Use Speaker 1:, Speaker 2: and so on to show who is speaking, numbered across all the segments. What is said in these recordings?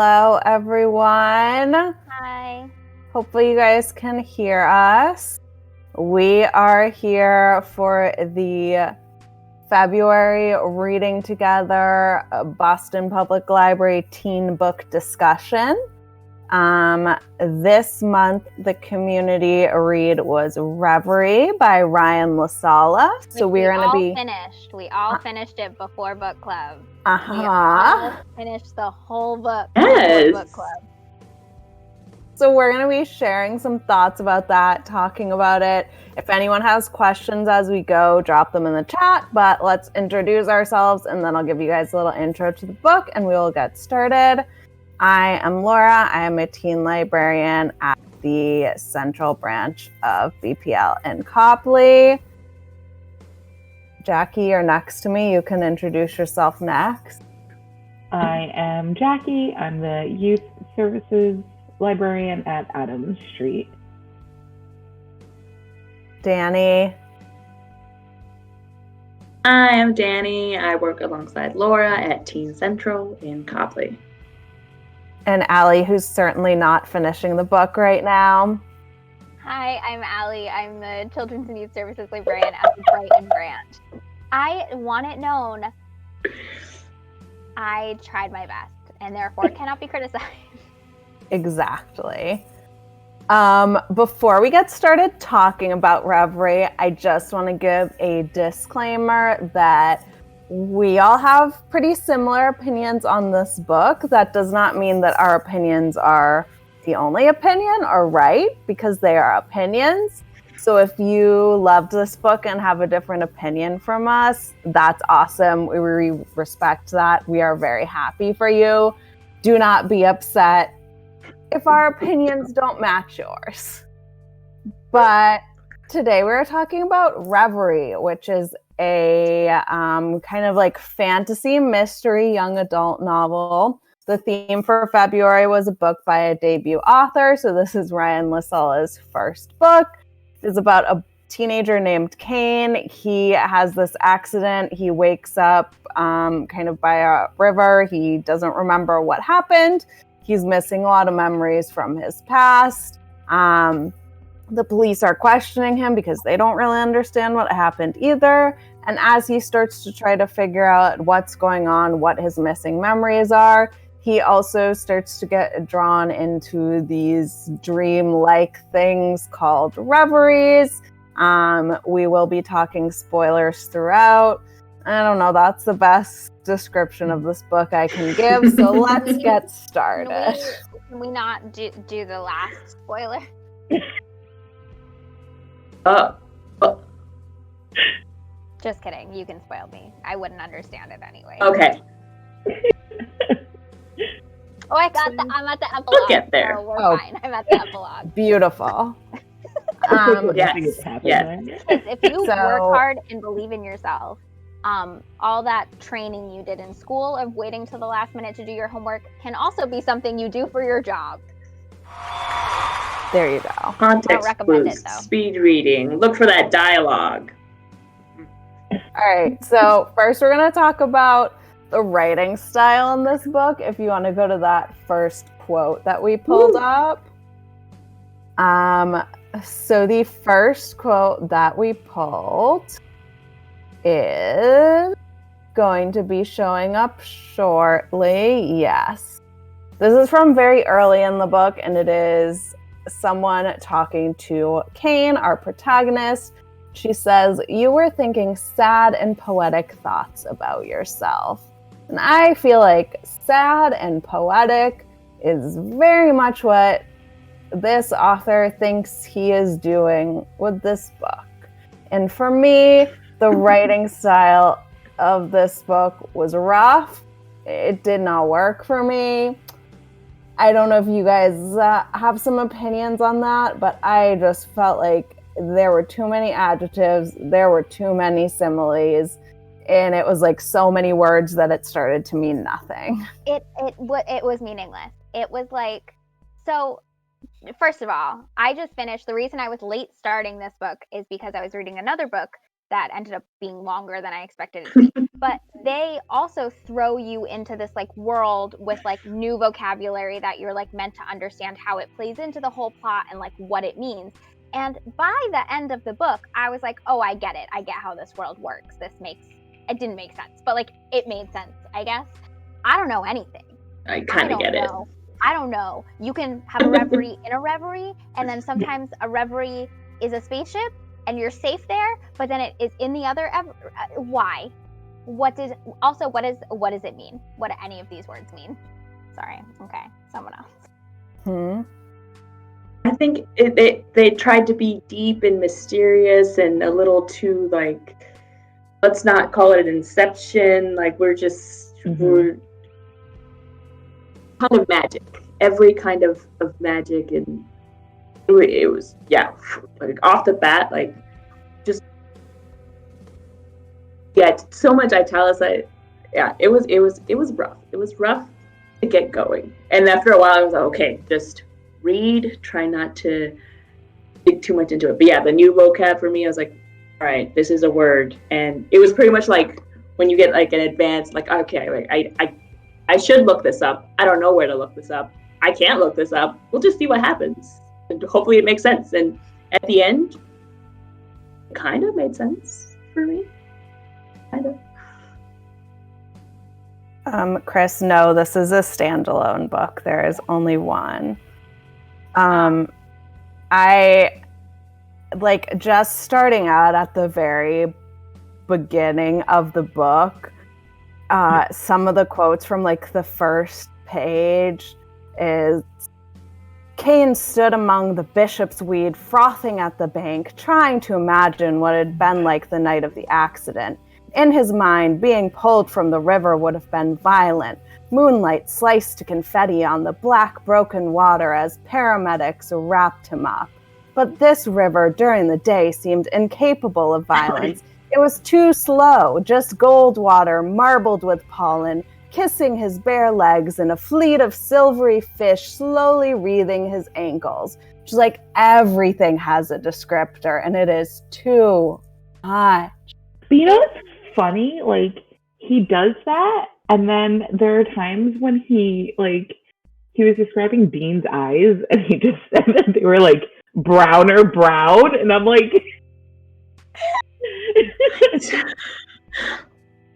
Speaker 1: Hello, everyone.
Speaker 2: Hi.
Speaker 1: Hopefully you guys can hear us. We are here for the February Reading Together Boston Public Library Teen Book Discussion. This month, the community read was Reverie by Ryan La Sala.
Speaker 2: We all finished it before book club. We all finished the whole book before book club.
Speaker 1: So we're going to be sharing some thoughts about that, talking about it. If anyone has questions as we go, drop them in the chat. But let's introduce ourselves, and then I'll give you guys a little intro to the book, and we will get started. I am Laura. I am a teen librarian at the Central Branch of BPL in Copley. Jackie, you're next to me. You can introduce yourself next.
Speaker 3: I am Jackie. I'm the Youth Services Librarian at Adams Street.
Speaker 1: Danny.
Speaker 4: I am Danny. I work alongside Laura at Teen Central in Copley.
Speaker 1: And Allie, who's certainly not finishing the book right now.
Speaker 2: Hi, I'm Allie. I'm the Children's and Youth Services Librarian at the Brighton Branch. I want it known, I tried my best, and therefore cannot be criticized.
Speaker 1: Exactly. Before we get started talking about Reverie, I just want to give a disclaimer that we all have pretty similar opinions on this book. That does not mean that our opinions are the only opinion or right, because they are opinions. So if you loved this book and have a different opinion from us, that's awesome. We respect that. We are very happy for you. Do not be upset if our opinions don't match yours. But today we're talking about Reverie, which is a kind of like fantasy mystery young adult novel. The theme for February was a book by a debut author. So this is Ryan La Sala's first book. It's about a teenager named Kane. He has this accident. He wakes up kind of by a river. He doesn't remember what happened. He's missing a lot of memories from his past. The police are questioning him because they don't really understand what happened either. And as he starts to try to figure out what's going on, what his missing memories are, he also starts to get drawn into these dream-like things called reveries. We will be talking spoilers throughout. I don't know, that's the best description of this book I can give, so let's get started.
Speaker 2: Can we not do the last spoiler? Just kidding. You can spoil me. I wouldn't understand it anyway.
Speaker 4: Okay.
Speaker 2: Oh, I'm at the epilogue.
Speaker 4: We'll get there.
Speaker 2: So we're fine. I'm at the epilogue.
Speaker 1: Beautiful.
Speaker 4: Yes.
Speaker 2: If you work hard and believe in yourself, all that training you did in school of waiting till the last minute to do your homework can also be something you do for your job.
Speaker 1: There you go.
Speaker 4: Context clues, speed reading. Look for that dialogue.
Speaker 1: All right, so first we're going to talk about the writing style in this book. If you want to go to that first quote that we pulled up. So the first quote that we pulled is going to be showing up shortly. Yes. This is from very early in the book, and it is someone talking to Kane, our protagonist. She says, "You were thinking sad and poetic thoughts about yourself." And I feel like sad and poetic is very much what this author thinks he is doing with this book. And for me, the writing style of this book was rough. It did not work for me. I don't know if you guys have some opinions on that, but I just felt like there were too many adjectives, there were too many similes, and it was like so many words that it started to mean nothing.
Speaker 2: It was meaningless. It was like, so first of all, I just finished. The reason I was late starting this book is because I was reading another book that ended up being longer than I expected it to be. But they also throw you into this like world with like new vocabulary that you're like meant to understand how it plays into the whole plot and like what it means. And by the end of the book, I was like, oh, I get it. I get how this world works. It didn't make sense, but like it made sense, I guess. I don't know anything.
Speaker 4: I kind of get it.
Speaker 2: I don't know. You can have a reverie in a reverie, and then sometimes a reverie is a spaceship, and you're safe there, but then it is in the other. Why? What does it mean? What do any of these words mean? Sorry. Okay, someone else.
Speaker 4: I think they tried to be deep and mysterious and a little too like, let's not call it an inception. Like we're kind of magic, every kind of magic, and it was like off the bat, like just so much italicized. It was rough. It was rough to get going, and after a while I was like, okay, just read, try not to dig too much into it. But the new vocab for me, I was like, all right, this is a word, and it was pretty much like when you get like an advanced, like, okay, like I should look this up. I don't know where to look this up. I can't look this up. We'll just see what happens. And hopefully it makes sense. And at the end, it kind of made sense for me. Kind
Speaker 1: of. Chris, no, this is a standalone book. There is only one. I like just starting out at the very beginning of the book. Some of the quotes from like the first page is, Cain stood among the bishop's weed, frothing at the bank, trying to imagine what it had been like the night of the accident. In his mind, being pulled from the river would have been violent. Moonlight sliced to confetti on the black broken water as paramedics wrapped him up. But this river during the day seemed incapable of violence. It was too slow, just gold water marbled with pollen, kissing his bare legs and a fleet of silvery fish slowly wreathing his ankles. Just like everything has a descriptor, and it is too much.
Speaker 3: But you know what's funny? Like, he does that, and then there are times when he was describing Dean's eyes, and he just said that they were like browner brown, and I'm like...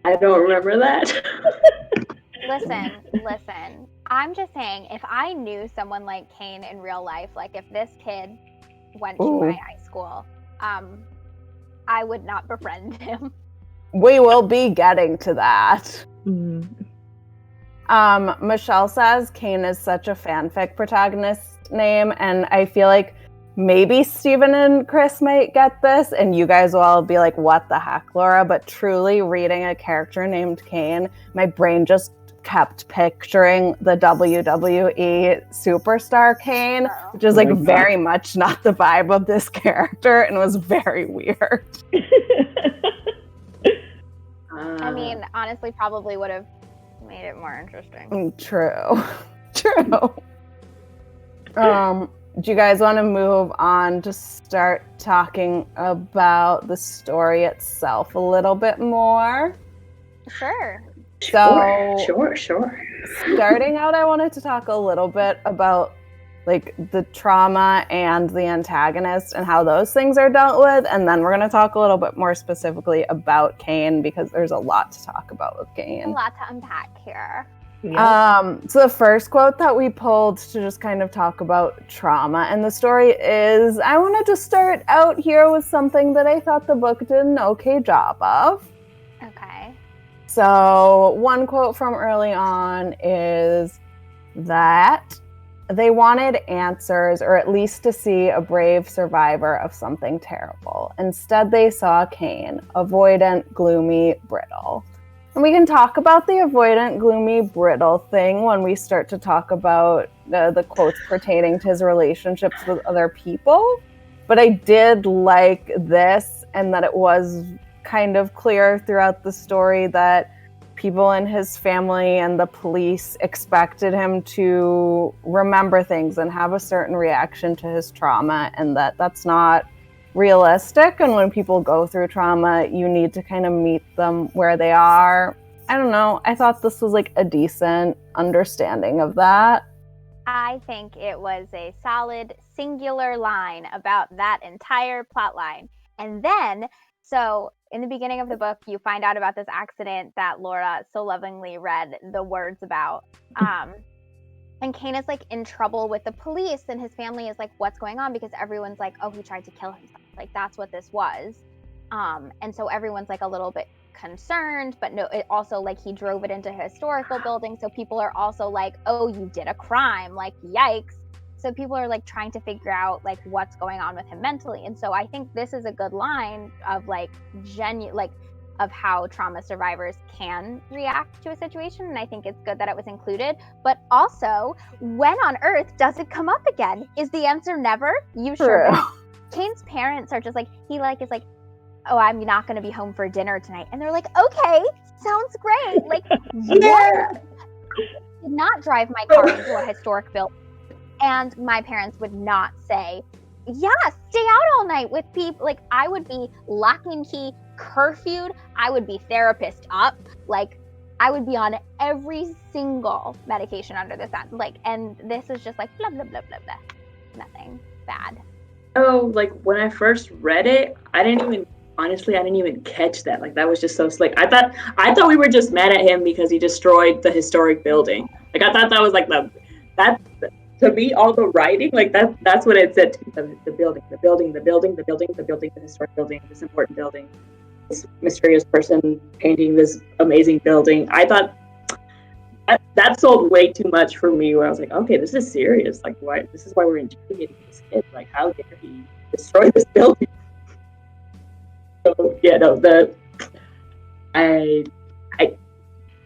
Speaker 4: I don't remember that.
Speaker 2: Listen. I'm just saying, if I knew someone like Cain in real life, like if this kid went to my high school, I would not befriend him.
Speaker 1: We will be getting to that. Michelle says Cain is such a fanfic protagonist name, and I feel like maybe Steven and Chris might get this, and you guys will all be like, what the heck, Laura? But truly, reading a character named Cain, my brain just kept picturing the WWE superstar Cain, which is like very much not the vibe of this character, and was very weird.
Speaker 2: I mean, honestly, probably would have made it more interesting.
Speaker 1: True. Do you guys want to move on to start talking about the story itself a little bit more?
Speaker 2: Sure.
Speaker 1: Sure. Starting out, I wanted to talk a little bit about like the trauma and the antagonist and how those things are dealt with, and then we're going to talk a little bit more specifically about Cain, because there's a lot to talk about with Cain.
Speaker 2: A lot to unpack here.
Speaker 1: Yep. So the first quote that we pulled to just kind of talk about trauma and the story is, I wanted to start out here with something that I thought the book did an okay job of.
Speaker 2: Okay.
Speaker 1: So one quote from early on is that they wanted answers, or at least to see a brave survivor of something terrible. Instead, they saw Cain, avoidant, gloomy, brittle. And we can talk about the avoidant, gloomy, brittle thing when we start to talk about the quotes pertaining to his relationships with other people. But I did like this, and that it was kind of clear throughout the story that people in his family and the police expected him to remember things and have a certain reaction to his trauma, and that's not realistic, and when people go through trauma, you need to kind of meet them where they are. I don't know. I thought this was like a decent understanding of that.
Speaker 2: I think it was a solid singular line about that entire plot line. And then, so in the beginning of the book, you find out about this accident that Laura so lovingly read the words about. And Kane is like in trouble with the police, and his family is like, what's going on? Because everyone's like, oh, he tried to kill himself. Like, that's what this was. And so everyone's like a little bit concerned, but no, it also like he drove it into a historical building. So people are also like, oh, you did a crime, like, yikes. So people are like trying to figure out like what's going on with him mentally. And so I think this is a good line of like of how trauma survivors can react to a situation. And I think it's good that it was included. But also, when on earth does it come up again? Is the answer never? You sure bet. Kane's parents are just like, he like is like, oh, I'm not going to be home for dinner tonight. And they're like, okay, sounds great. Like, yeah. I did not drive my car into a historic building. And my parents would not say, yeah, stay out all night with people. Like, I would be lock and key, curfewed. I would be therapist up. Like, I would be on every single medication under the sun. Like, and this is just like blah, blah, blah, blah, blah. Nothing bad.
Speaker 4: Oh, like when I first read it, I didn't even catch that. Like, that was just so slick. I thought we were just mad at him because he destroyed the historic building. Like, I thought that was like to me, all the writing, like that's what it said to me. The building, the historic building, this important building, this mysterious person painting this amazing building. I thought that sold way too much for me, where I was like, okay, this is serious. Like, why? This is why we're interrogating this kid. Like, how dare he destroy this building? So yeah, no,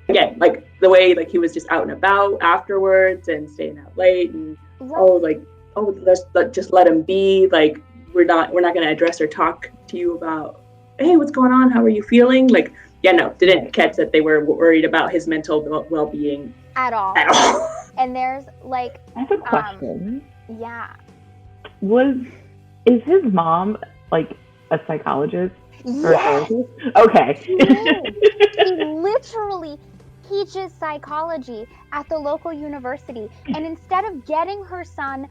Speaker 4: again, like the way like he was just out and about afterwards and staying out late, and let's just let him be. Like, we're not gonna address or talk to you about, hey, what's going on? How are you feeling? Like, yeah, no, didn't catch that they were worried about his mental well-being
Speaker 2: at all. And there's like,
Speaker 3: I have a question.
Speaker 2: Yeah.
Speaker 3: Is his mom like a psychologist?
Speaker 2: Yes.
Speaker 3: Okay.
Speaker 2: He literally teaches psychology at the local university, and instead of getting her son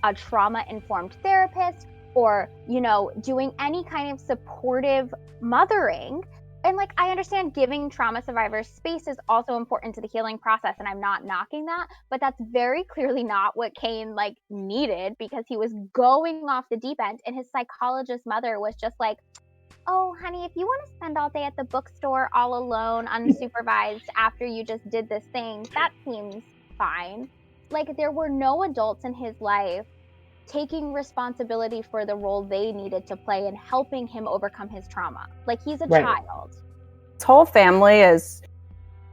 Speaker 2: a trauma-informed therapist or, you know, doing any kind of supportive mothering, and like, I understand giving trauma survivors space is also important to the healing process, and I'm not knocking that, but that's very clearly not what Kane like needed, because he was going off the deep end, and his psychologist mother was just like, oh, honey, if you want to spend all day at the bookstore all alone, unsupervised, after you just did this thing, that seems fine. Like, there were no adults in his life taking responsibility for the role they needed to play in helping him overcome his trauma. Like, he's a child.
Speaker 1: His whole family is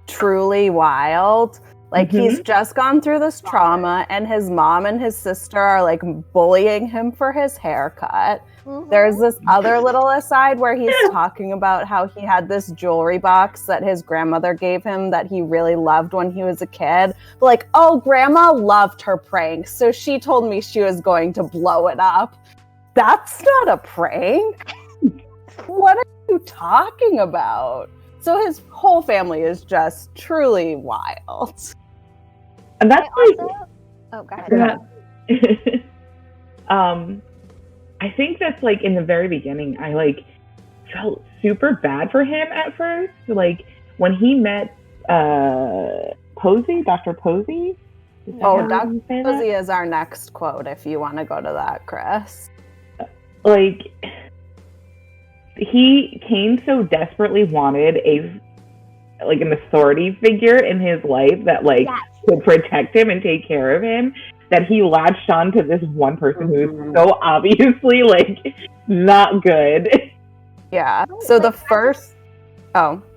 Speaker 1: truly wild. Like, he's just gone through this trauma, and his mom and his sister are like bullying him for his haircut. There's this other little aside where he's talking about how he had this jewelry box that his grandmother gave him that he really loved when he was a kid. But like, oh, grandma loved her pranks, so she told me she was going to blow it up. That's not a prank. What are you talking about? So his whole family is just truly wild.
Speaker 3: And that's
Speaker 2: oh, go ahead.
Speaker 3: I think that's like in the very beginning, I like felt super bad for him at first. Like when he met Posey, Dr. Posey.
Speaker 1: Oh, Dr. Posey is our next quote if you want to go to that, Chris.
Speaker 3: Like, Kane so desperately wanted an authority figure in his life that like could protect him and take care of him, that he latched on to this one person who's so obviously like not good.
Speaker 1: Yeah. So the first,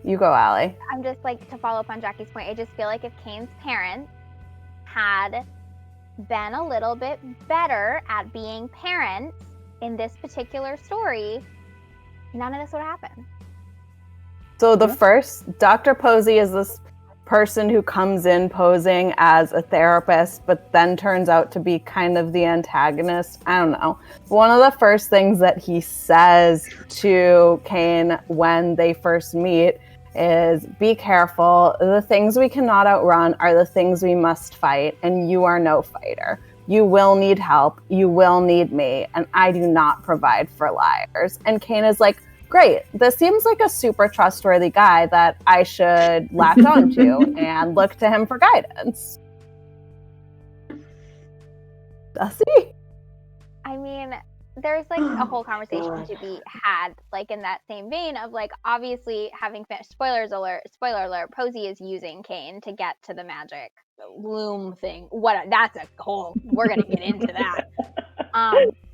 Speaker 1: you go, Allie.
Speaker 2: I'm just like, to follow up on Jackie's point, I just feel like if Kane's parents had been a little bit better at being parents in this particular story, none of this would happen.
Speaker 1: So the first, Dr. Posey is this person who comes in posing as a therapist, but then turns out to be kind of the antagonist. I don't know. One of the first things that he says to Kane when they first meet is, be careful. The things we cannot outrun are the things we must fight, and you are no fighter. You will need help. You will need me, and I do not provide for liars. And Kane is like, great, this seems like a super trustworthy guy that I should latch onto and look to him for guidance. Does he?
Speaker 2: I mean, there's like a whole conversation to be had, like in that same vein of like, obviously having finished, spoiler alert, Posey is using Kane to get to the magic loom thing. That's a whole, we're gonna get into that.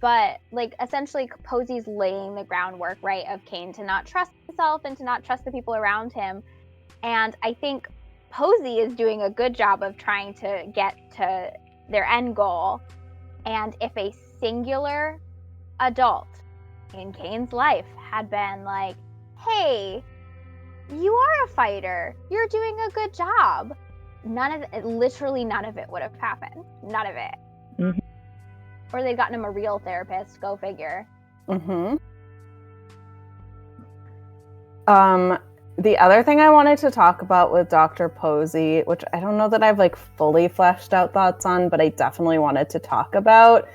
Speaker 2: But like essentially Posey's laying the groundwork, right, of Kane to not trust himself and to not trust the people around him. And I think Posey is doing a good job of trying to get to their end goal. And if a singular adult in Kane's life had been like, hey, you are a fighter, you're doing a good job, literally none of it would have happened. None of it. Mm-hmm. Or they'd gotten him a real therapist, go figure.
Speaker 1: Mm-hmm. The other thing I wanted to talk about with Dr. Posey, which I don't know that I've like fully fleshed out thoughts on, but I definitely wanted to talk about.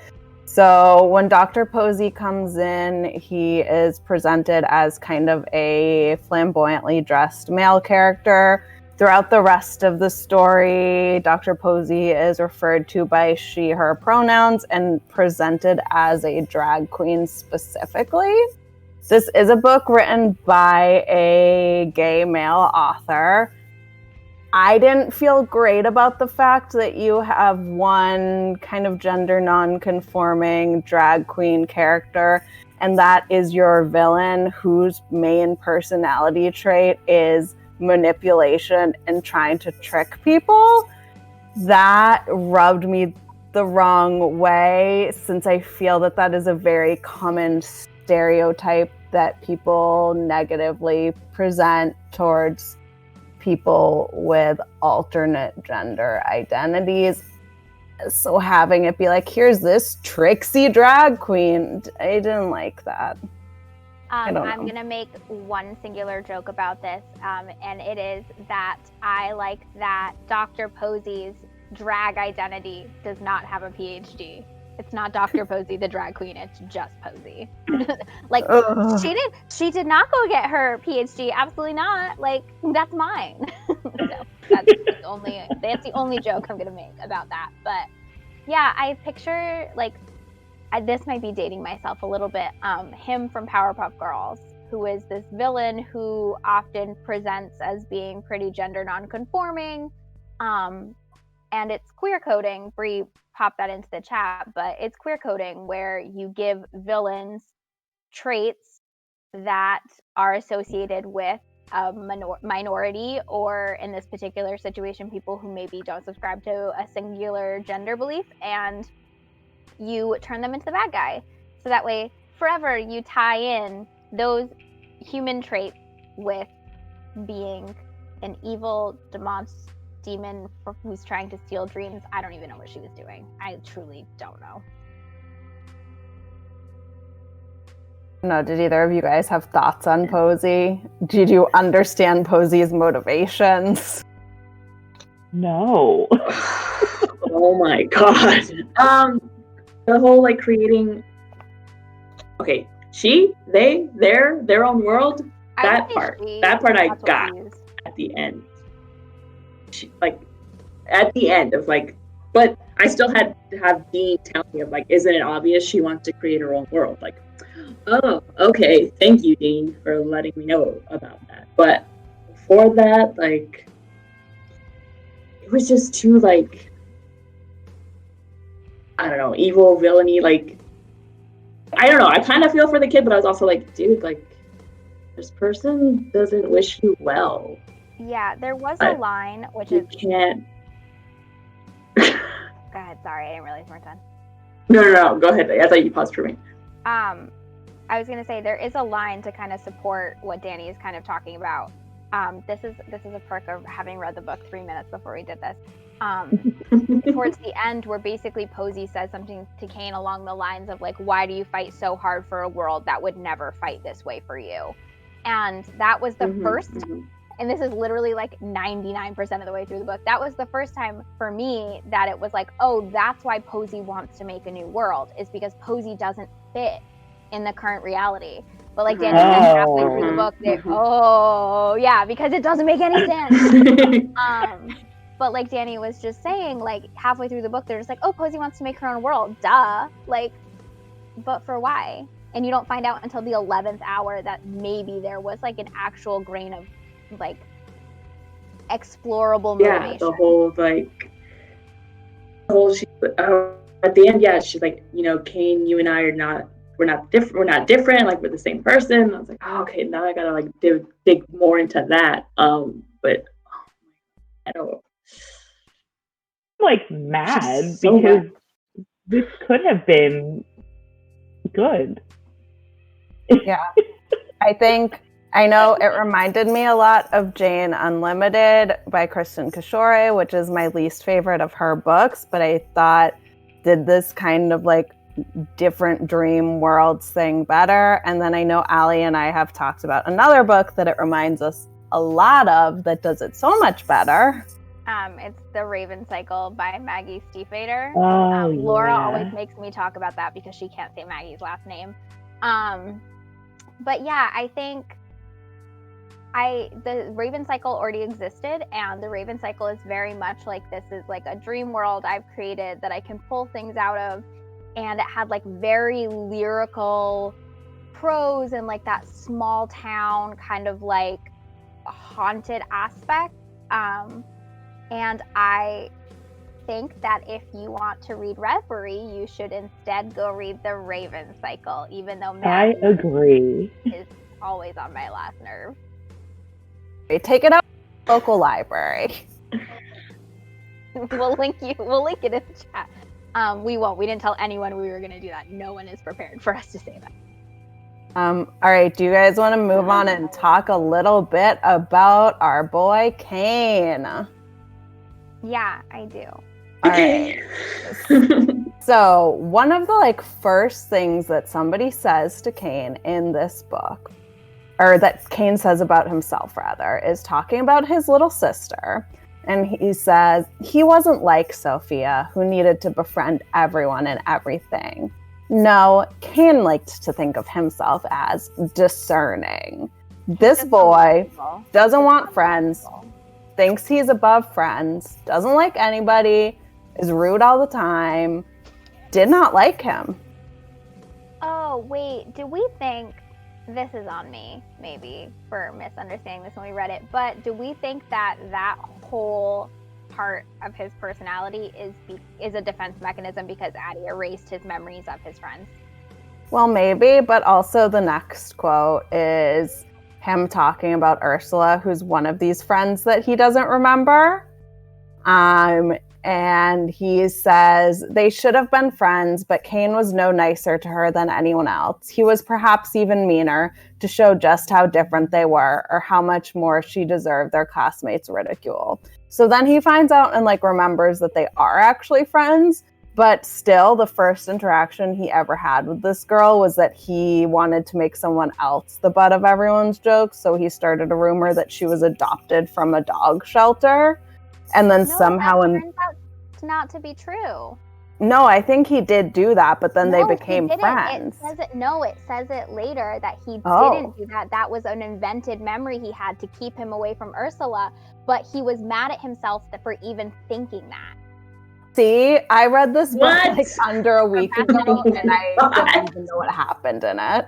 Speaker 1: So when Dr. Posey comes in, he is presented as kind of a flamboyantly dressed male character. Throughout the rest of the story, Dr. Posey is referred to by she, her pronouns and presented as a drag queen specifically. This is a book written by a gay male author. I didn't feel great about the fact that you have one kind of gender non-conforming drag queen character, and that is your villain whose main personality trait is manipulation and trying to trick people. That rubbed me the wrong way, since I feel that that is a very common stereotype that people negatively present towards people with alternate gender identities. So having it be like, here's this tricksy drag queen, I didn't like that. I'm
Speaker 2: going to make one singular joke about this, and it is that I like that Dr. Posey's drag identity does not have a PhD. It's not Dr. Posey, the drag queen. It's just Posey. Like, she did not go get her PhD. Absolutely not. Like, that's mine. So that's the only joke I'm going to make about that. But yeah, I picture, like, this might be dating myself a little bit, him from Powerpuff Girls, who is this villain who often presents as being pretty gender non-conforming, and it's queer coding. Bree popped that into the chat, but it's queer coding where you give villains traits that are associated with a minority, or in this particular situation, people who maybe don't subscribe to a singular gender belief, and you turn them into the bad guy. So that way, forever, you tie in those human traits with being an evil demon who's trying to steal dreams. I don't even know what she was doing. I truly don't know.
Speaker 1: No, did either of you guys have thoughts on Posey? Did you understand Posey's motivations?
Speaker 3: No.
Speaker 4: Oh my god. The whole like creating. Okay, their own world. That part I got at the end. At the end of like, but I still had to have Dean tell me of like, isn't it obvious she wants to create her own world? Like, oh, okay, thank you, Dean, for letting me know about that. But before that, like, it was just too like, I don't know, evil, villainy. Like, I don't know. I kind of feel for the kid, but I was also like, dude, like, this person doesn't wish you well.
Speaker 2: Yeah, there was a line which
Speaker 4: you can't.
Speaker 2: Go ahead. Sorry, I didn't realize you weren't done.
Speaker 4: No. Go ahead. I thought you paused for me.
Speaker 2: I was gonna say there is a line to kind of support what Danny is kind of talking about, this is a perk of having read the book 3 minutes before we did this. Towards the end, where basically Posey says something to Cain along the lines of like, why do you fight so hard for a world that would never fight this way for you? And that was the first, and this is literally like 99% of the way through the book, that was the first time for me that it was like, oh, that's why Posey wants to make a new world, is because Posey doesn't fit in the current reality. But like Danny said halfway through the book, oh yeah, because it doesn't make any sense. But like Danny was just saying, like halfway through the book, they're just like, oh, Posey wants to make her own world. Duh. Like, but for why? And you don't find out until the 11th hour that maybe there was like an actual grain of like explorable motivation.
Speaker 4: Yeah, the whole at the end, yeah, she's like, you know, Cain, you and I we're not different, like we're the same person. I was like, oh, okay, now I gotta like dig more into that. But I don't.
Speaker 3: Like mad because this could have been good.
Speaker 1: Yeah. I know it reminded me a lot of Jane Unlimited by Kristen Cashore, which is my least favorite of her books, but I thought did this kind of like different dream worlds thing better. And then I know Allie and I have talked about another book that it reminds us a lot of that does it so much better.
Speaker 2: It's The Raven Cycle by Maggie Stiefvater.
Speaker 3: Oh,
Speaker 2: Laura
Speaker 3: yeah.
Speaker 2: always makes me talk about that because she can't say Maggie's last name. But yeah, I think the Raven Cycle already existed, and the Raven Cycle is very much like, this is like a dream world I've created that I can pull things out of, and it had like very lyrical prose and like that small town kind of like haunted aspect. And I think that if you want to read Reverie, you should instead go read The Raven Cycle, even though Maggie
Speaker 3: I agree.
Speaker 2: is always on my last nerve.
Speaker 1: Take it out to the local library.
Speaker 2: We'll link it in the chat. We won't. We didn't tell anyone we were going to do that. No one is prepared for us to say that.
Speaker 1: All right, do you guys want to move on and talk a little bit about our boy Cain?
Speaker 2: Yeah, I do.
Speaker 4: Okay.
Speaker 1: So one of the like first things that somebody says to Cain in this book, or that Cain says about himself rather, is talking about his little sister. And he says he wasn't like Sophia, who needed to befriend everyone and everything. No, Cain liked to think of himself as discerning. This boy doesn't want friends, thinks he's above friends, doesn't like anybody, is rude all the time, did not like him.
Speaker 2: Oh, wait, do we think, this is on me, maybe, for misunderstanding this when we read it, but do we think that whole part of his personality is a defense mechanism because Addie erased his memories of his friends?
Speaker 1: Well, maybe, but also the next quote is him talking about Ursula, who's one of these friends that he doesn't remember. And he says they should have been friends, but Cain was no nicer to her than anyone else. He was perhaps even meaner to show just how different they were or how much more she deserved their classmates' ridicule. So then he finds out and like remembers that they are actually friends, but still the first interaction he ever had with this girl was that he wanted to make someone else the butt of everyone's jokes. So he started a rumor that she was adopted from a dog shelter. And then somehow
Speaker 2: that turns out not to be true.
Speaker 1: No, I think he did do that, but then they became friends.
Speaker 2: It says it later that he didn't do that. That was an invented memory he had to keep him away from Ursula, but he was mad at himself for even thinking that.
Speaker 1: See, I read this book like under a week ago, and I didn't even know what happened in it.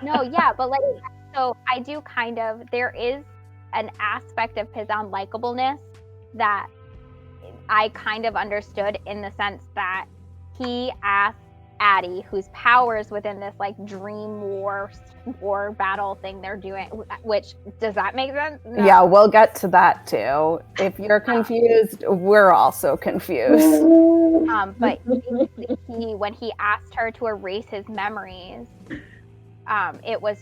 Speaker 2: No, yeah, but like, so I do kind of, there is an aspect of his unlikableness that I kind of understood, in the sense that he asked Addie, whose powers within this like dream war battle thing they're doing, which, does that make sense? No.
Speaker 1: Yeah, we'll get to that too. If you're confused, we're also confused.
Speaker 2: But when he asked her to erase his memories, it was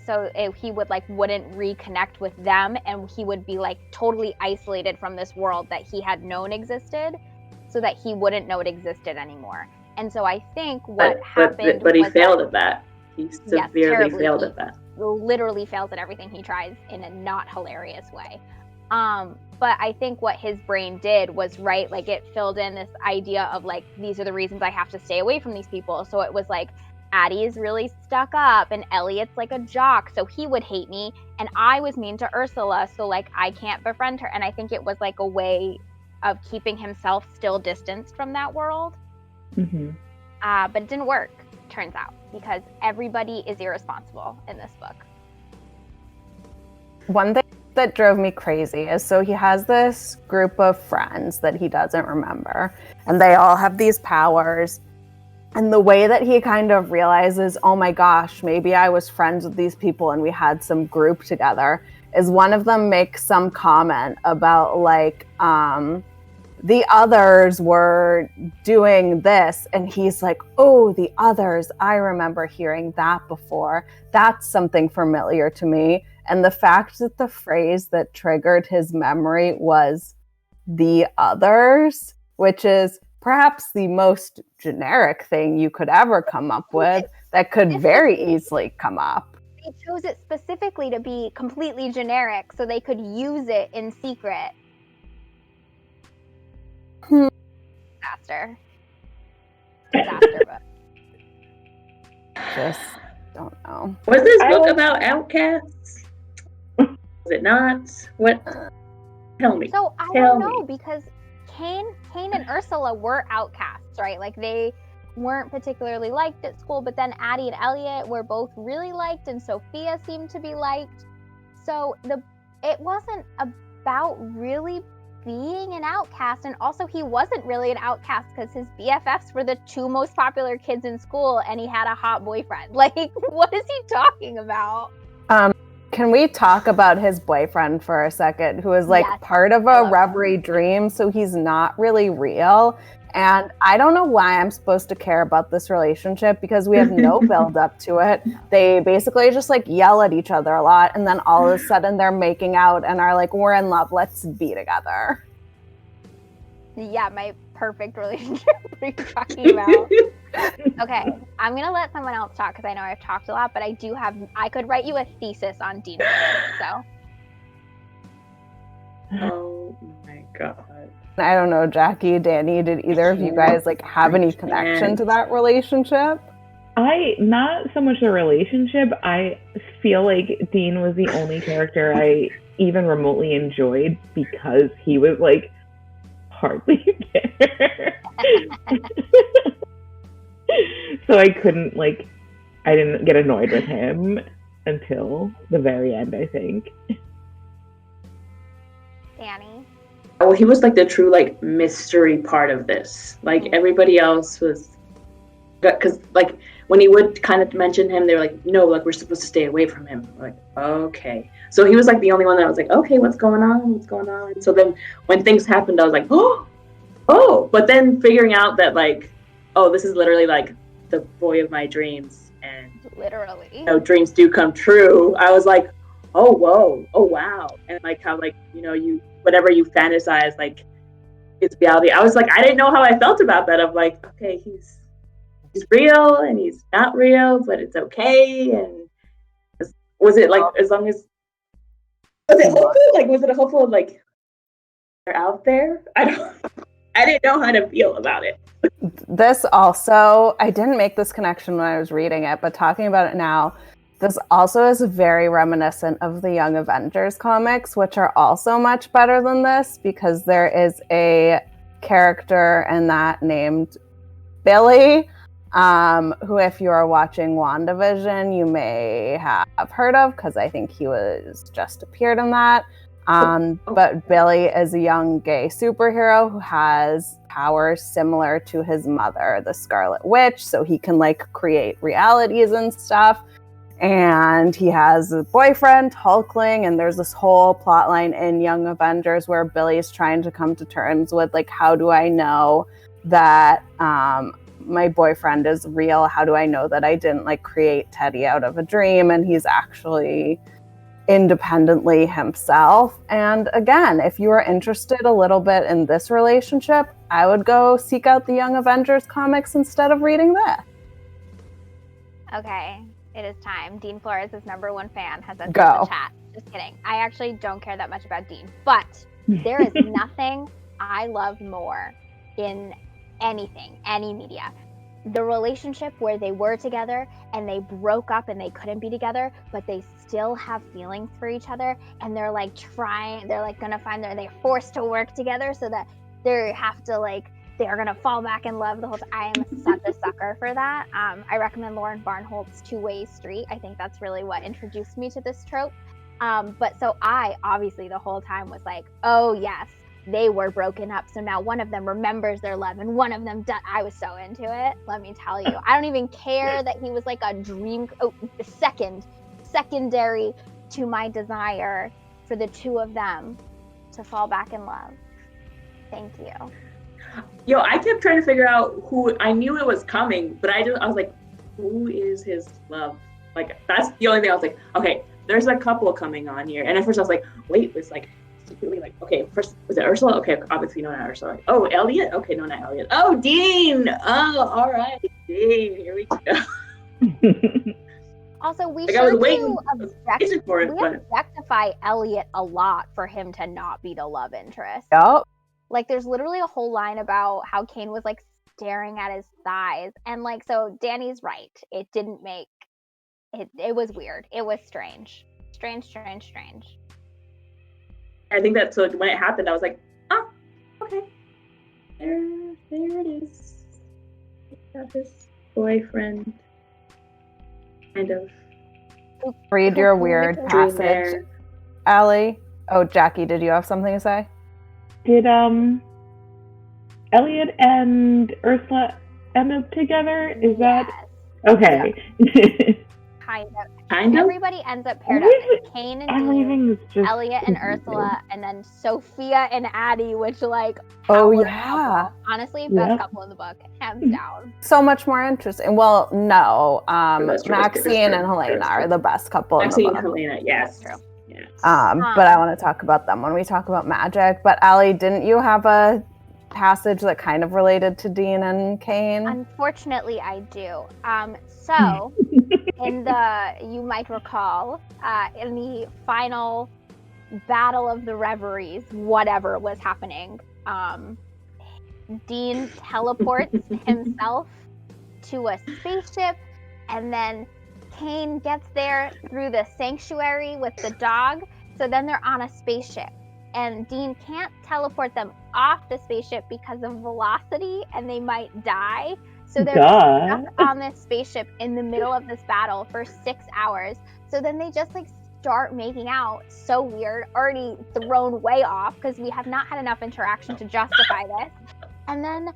Speaker 2: he would like wouldn't reconnect with them, and he would be like totally isolated from this world that he had known existed, so that he wouldn't know it existed anymore. And so I think what happened
Speaker 4: but he
Speaker 2: was
Speaker 4: failed at that. He severely failed at that.
Speaker 2: Literally fails at everything he tries in a not hilarious way. But I think what his brain did was, right, like it filled in this idea of like, these are the reasons I have to stay away from these people. So it was like, Addie's really stuck up and Elliot's like a jock, so he would hate me, and I was mean to Ursula, so like I can't befriend her. And I think it was like a way of keeping himself still distanced from that world.
Speaker 3: Mm-hmm.
Speaker 2: But it didn't work, turns out, because everybody is irresponsible in this book.
Speaker 1: One thing that drove me crazy is, so he has this group of friends that he doesn't remember, and they all have these powers. And the way that he kind of realizes, oh my gosh, maybe I was friends with these people and we had some group together, is one of them makes some comment about like, the others were doing this. And he's like, oh, the others, I remember hearing that before. That's something familiar to me. And the fact that the phrase that triggered his memory was the others, which is perhaps the most generic thing you could ever come up with, that could very easily come up.
Speaker 2: They chose it specifically to be completely generic so they could use it in secret. Disaster, but
Speaker 1: Just don't know.
Speaker 4: Was this book about outcasts? Was it not? What? Tell me.
Speaker 2: So I don't know, because Cain and Ursula were outcasts, right? Like they weren't particularly liked at school, but then Addie and Elliot were both really liked, and Sophia seemed to be liked. So it wasn't about really being an outcast, and also he wasn't really an outcast because his BFFs were the two most popular kids in school, and he had a hot boyfriend. Like, what is he talking about?
Speaker 1: Can we talk about his boyfriend for a second, who is like part of a Reverie dream, so he's not really real? And I don't know why I'm supposed to care about this relationship, because we have no build up to it. They basically just like yell at each other a lot, and then all of a sudden they're making out and are like, we're in love, let's be together.
Speaker 2: Yeah, my perfect relationship. What are you talking about? Okay, I'm gonna let someone else talk because I know I've talked a lot, but I could write you a thesis on Dean. So.
Speaker 4: Oh my god.
Speaker 1: I don't know, Jackie, Danny, did either of you guys like have any connection to that relationship?
Speaker 3: Not so much the relationship. I feel like Dean was the only character I even remotely enjoyed because he was like hardly there. So I didn't get annoyed with him until the very end, I think.
Speaker 2: Danny?
Speaker 4: Well, he was like the true like mystery part of this. Like everybody else was, because like when he would kind of mention him, they were like, no, like we're supposed to stay away from him. We're like, okay. So he was like the only one that was like, okay, what's going on? And so then when things happened, I was like, oh. But then figuring out that like, oh, this is literally like the boy of my dreams, and
Speaker 2: literally,
Speaker 4: dreams do come true. I was like, oh whoa, oh wow, and like how like you whatever you fantasize like it's reality. I was like, I didn't know how I felt about that. Of like, okay, he's real and he's not real, but it's okay. And was it like as long as was it hopeful? Like was it a hopeful like they're out there? I didn't know how to feel about it.
Speaker 1: This also, I didn't make this connection when I was reading it, but talking about it now, this also is very reminiscent of the Young Avengers comics, which are also much better than this, because there is a character in that named Billy, who, if you are watching WandaVision, you may have heard of, because I think he was just appeared in that. But Billy is a young gay superhero who has powers similar to his mother, the Scarlet Witch, so he can like create realities and stuff. And he has a boyfriend, Hulkling, and there's this whole plot line in Young Avengers where Billy's trying to come to terms with like, how do I know that my boyfriend is real. How do I know that I didn't like create Teddy out of a dream and he's actually independently himself? And again, if you are interested a little bit in this relationship, I would go seek out the Young Avengers comics instead of reading this.
Speaker 2: Okay, it is time. Dean Flores' #1 fan has entered
Speaker 1: Go.
Speaker 2: the chat. Just kidding. I actually don't care that much about Dean, but there is nothing I love more in anything, any media. The relationship where they were together and they broke up and they couldn't be together, but they still have feelings for each other, and they're like gonna find they're forced to work together so that they have to they're gonna fall back in love the whole time. I am such a sucker for that. I recommend Lauren Barnholt's Two-Way Street. I think that's really what introduced me to this trope. But so I obviously the whole time was like, oh yes, they were broken up, so now one of them remembers their love and one of them does. I was so into it, let me tell you. I don't even care that he was like a dream, secondary to my desire for the two of them to fall back in love. Thank you.
Speaker 4: Yo, I kept trying to figure out who. I knew it was coming, but I was like, who is his love? Like, that's the only thing I was like, okay, there's a couple coming on here. And at first I was like, wait, it's like secretly like, okay, first was it Ursula? Okay, obviously no, not Ursula. Oh, Elliot? Okay, no, not Elliot. Oh, Dean. Oh, all right, Dean. Here we go.
Speaker 2: Also, we
Speaker 4: like,
Speaker 2: sure
Speaker 4: do
Speaker 2: objectify Elliot a lot for him to not be the love interest.
Speaker 1: Yep.
Speaker 2: Like, there's literally a whole line about how Kane was like staring at his thighs, and like, so Danny's right. It didn't make it. It was weird. It was strange. Strange.
Speaker 4: I think that so when it happened, I was like, oh, okay, there it is. Got his boyfriend. Kind of.
Speaker 1: Read your weird passage, Allie. Oh, Jackie, did you have something to say?
Speaker 3: Did Elliot and Ursula end up together? Is that okay? Yeah.
Speaker 2: Kind of. Everybody ends up paired up. Kane and Dean, Elliot and Ursula, and then Sophia and Addie, which like
Speaker 1: couple.
Speaker 2: Honestly, best couple in the book, hands down.
Speaker 1: So much more interesting. Well, no, Maxine and Helena are the best couple in the book.
Speaker 4: Maxine and Helena, yes.
Speaker 2: That's true.
Speaker 4: Yes.
Speaker 1: But I want to talk about them when we talk about magic. But Allie, didn't you have a passage that kind of related to Dean and Kane?
Speaker 2: Unfortunately, I do. So, you might recall, in the final battle of the Reveries, whatever was happening, Dean teleports himself to a spaceship, and then Kane gets there through the sanctuary with the dog. So then they're on a spaceship, and Dean can't teleport them off the spaceship because of velocity, and they might die. So they're stuck on this spaceship in the middle of this battle for 6 hours. So then they just like start making out. So weird, already thrown way off because we have not had enough interaction to justify this. And then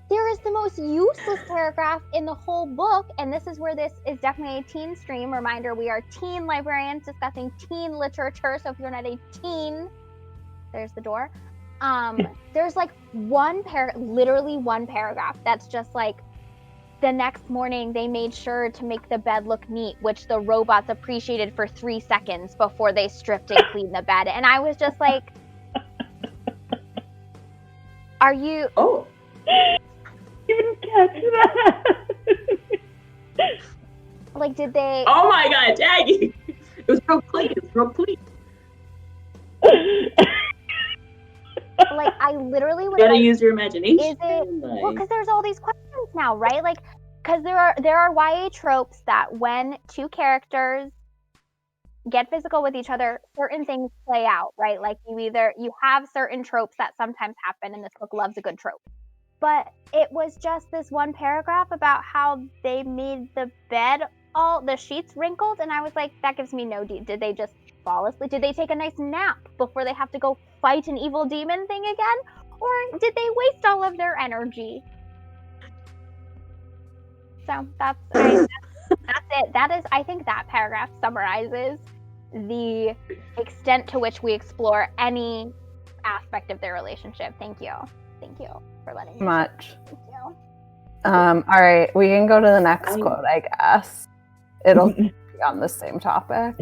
Speaker 2: there is the most useless paragraph in the whole book, and this is where this is definitely a teen stream. Reminder, we are teen librarians discussing teen literature, so if you're not a teen, there's the door. There's like literally one paragraph that's just like, the next morning they made sure to make the bed look neat, which the robots appreciated for 3 seconds before they stripped and cleaned the bed. And I was just like, are you...
Speaker 3: Oh, you didn't catch that.
Speaker 2: Like, did they...
Speaker 4: Oh my god, Jackie! It was real clean.
Speaker 2: Like, I literally would...
Speaker 4: You gotta use your imagination.
Speaker 2: Is it... Well, because there's all these questions now, right? Like, because there are YA tropes that when two characters get physical with each other, certain things play out, right? Like, you have certain tropes that sometimes happen, and this book loves a good trope. But it was just this one paragraph about how they made the bed, all the sheets wrinkled, and I was like, that gives me no did they just fall asleep? Did they take a nice nap before they have to go fight an evil demon thing again? Or did they waste all of their energy? So that's it. I think that paragraph summarizes the extent to which we explore any aspect of their relationship. Thank you for letting me.
Speaker 1: Much.
Speaker 2: Thank you.
Speaker 1: All right, we can go to the next
Speaker 4: I-
Speaker 1: quote, I guess. It'll be on the same topic.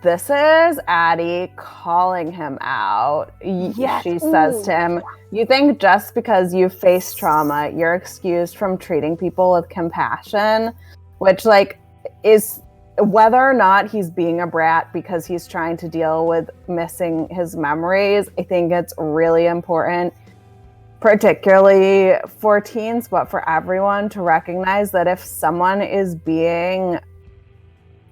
Speaker 1: This is Addie calling him out.
Speaker 2: Yes.
Speaker 1: She says to him, "You think just because you face trauma, you're excused from treating people with compassion," which like is whether or not he's being a brat because he's trying to deal with missing his memories. I think it's really important, particularly for teens, but for everyone, to recognize that if someone is being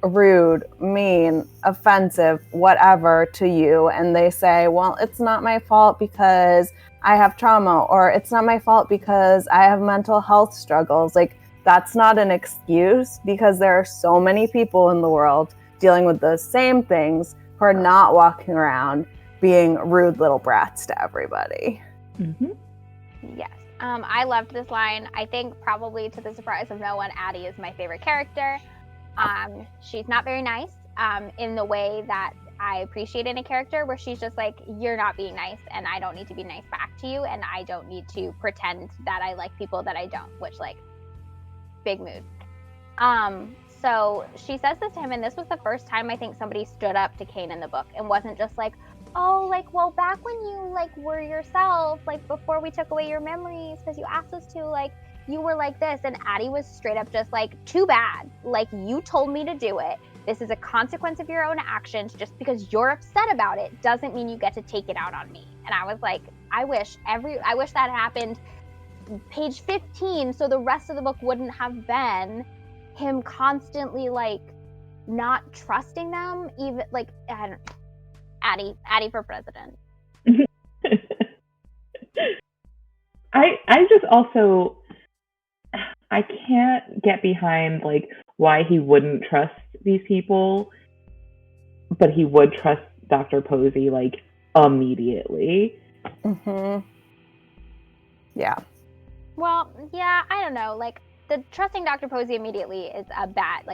Speaker 1: rude, mean, offensive, whatever to you, and they say, well, it's not my fault because I have trauma, or it's not my fault because I have mental health struggles, like that's not an excuse, because there are so many people in the world dealing with those same things who are not walking around being rude little brats to everybody.
Speaker 3: Mm-hmm.
Speaker 2: Yes. I loved this line. I think probably to the surprise of no one, Addie is my favorite character. She's not very nice in the way that I appreciate in a character, where she's just like, you're not being nice and I don't need to be nice back to you, and I don't need to pretend that I like people that I don't, which like big mood. So she says this to him, and this was the first time I think somebody stood up to Kane in the book and wasn't just like, oh, like, well, back when you like were yourself, like before we took away your memories because you asked us to, like you were like this. And Addie was straight up just like, too bad, like you told me to do it, this is a consequence of your own actions. Just because you're upset about it doesn't mean you get to take it out on me. And I was like, I wish that happened page 15, so the rest of the book wouldn't have been him constantly like not trusting them, even like Addie for president.
Speaker 3: I just also, I can't get behind like why he wouldn't trust these people, but he would trust Dr. Posey like immediately.
Speaker 1: Mm-hmm. Yeah.
Speaker 2: Well, yeah, I don't know. Like the trusting Dr. Posey immediately is bad.